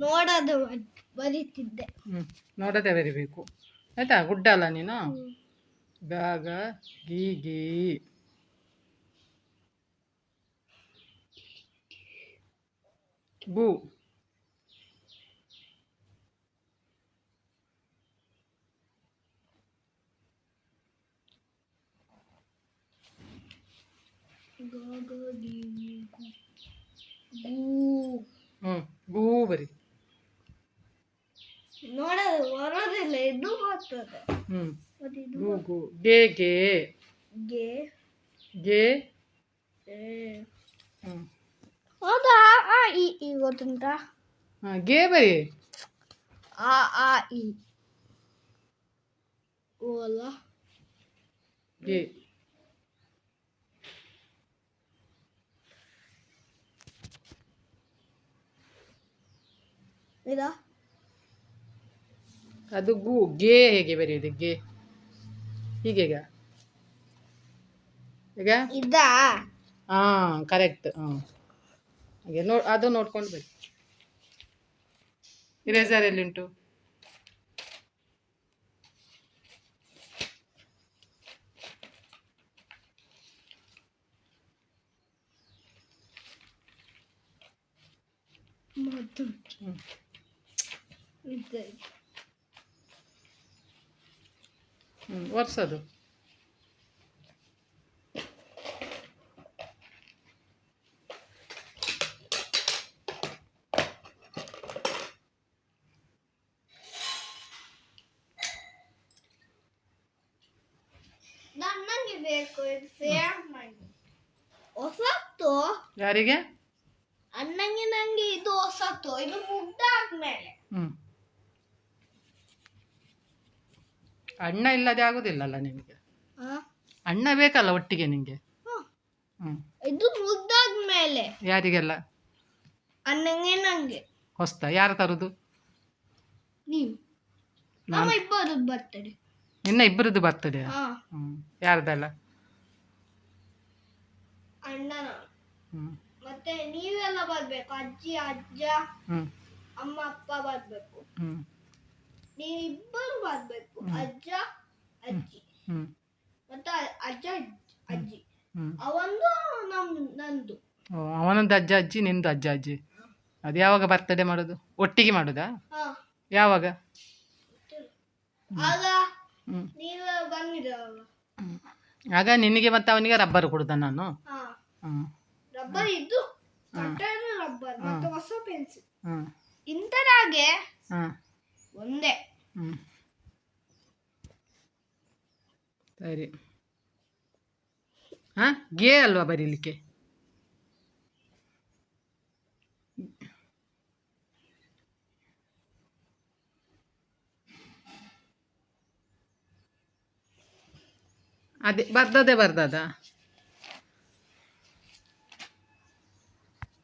ನೋಡೋದು ಬರೀತಿದ್ದೆ. ನೋಡದೆ ಬರಿಬೇಕು ಆಯ್ತಾ. ಗುಡ್ಡ ಅಲ್ಲ ನೀನು. ಗಾಗ ಗೀ ಗೀ ಗು ಗೂ ಬರಿ. ನೋಡೋದು ಬರೋದಿಲ್ಲ, ಇದು ಬರ್ತದೆ. ಗು ಗು ಗೆ ಗೆ ಗೆ ಗೆ ಹೌದಾ? ಆ ಈ ಗೊತ್ತುಂಟಾ? ಗೆ ಬರಿ. ಆ ಇ ಓ ಅಲ್ಲ, ಗೆ ಇದಾ? ಅದು ಗು. ಗೆ ಹೇಗೆ ಬರೆಯುವುದು? ಗೆ ಹೀಗೆ ಈಗ ಇದಾ? ಕರೆಕ್ಟ್. ಹಾಗೆ ಅದು ನೋಡ್ಕೊಂಡು ಬರಿ. ಇರೇಸರ್ ಎಲ್ಲಿಂಟು? ಒರ್ಸೋದು. ನನಗೆ ಬೇಕು ಇದು ಸೇವ್ ಮಾಡಿ. ಹೊಸತ್ತು ಯಾರಿಗೆ? ಅಣ್ಣಂಗೆ ನಂಗೆ ಇದು ಹೊಸತ್ತು. ಇದು ಮುಗ್ದಾದ್ಮೇಲೆ. ಅಣ್ಣ ಇಲ್ಲದೆ ಆಗುದಿಲ್ಲಲ್ಲ ನಿನಗೆ. ಅಣ್ಣ ಬೇಕಲ್ಲ ಒಟ್ಟಿಗೆ ನಿಂಗೆ. ಇದು ಮುಗ್ದಾದ್ಮೇಲೆ. ಯಾರಿಗೆಲ್ಲ? ಅಣ್ಣಂಗೆ ನಂಗೆ. ಹೊಸ್ತ ಯಾರು ತರುದು? ನೀವು. ನಮ್ಮ ಇಬ್ಬರದ್ದು ಬರ್ತಡೆ. ನಿನ್ನ ಇಬ್ಬರದ್ದು ಬರ್ತಡೆ? ಯಾರ್ದಲ್ಲ? ಅಣ್ಣನ. ಮತ್ತೆ ನೀವೆಲ್ಲ ಬರ್ಬೇಕು. ಅಜ್ಜಿ ಅಜ್ಜ ಅಮ್ಮ ಅಪ್ಪ ಬರ್ಬೇಕು. ನೀವಿಬ್ಬರು ಬರ್ಬೇಕು. ಅಜ್ಜ ಅಜ್ಜಿ ಮತ್ತೆ ಅಜ್ಜ ಅಜ್ಜಿ. ಅವಂದು ನಂದು. ಅವನೊಂದು ಅಜ್ಜ ಅಜ್ಜಿ, ನಿಂದು ಅಜ್ಜ ಅಜ್ಜಿ. ಅದು ಯಾವಾಗ ಬರ್ತಡೆ ಮಾಡೋದು? ಒಟ್ಟಿಗೆ ಮಾಡುದಾ? ಯಾವಾಗ? ಆಗ ನೀವು ಬಂದಿರಲ್ಲ. ಆಗ ನಿನಗೆ ಮತ್ತೆ ಅವನಿಗೆ ರಬ್ಬರ್ ಕೊಡುದ ನಾನು? ರಬ್ಬರ್ ಇದು ರಬ್ಬರ್ ಮತ್ತೆ ಹೊಸ ಪೆನ್ಸಿಲ್ ಇಂತರಾಗೆ ಒಂದೇ. ಸರಿ. ಗೆ ಅಲ್ವಾ ಬರೀಲಿಕ್ಕೆ? ಅದೇ ಬರ್ದದ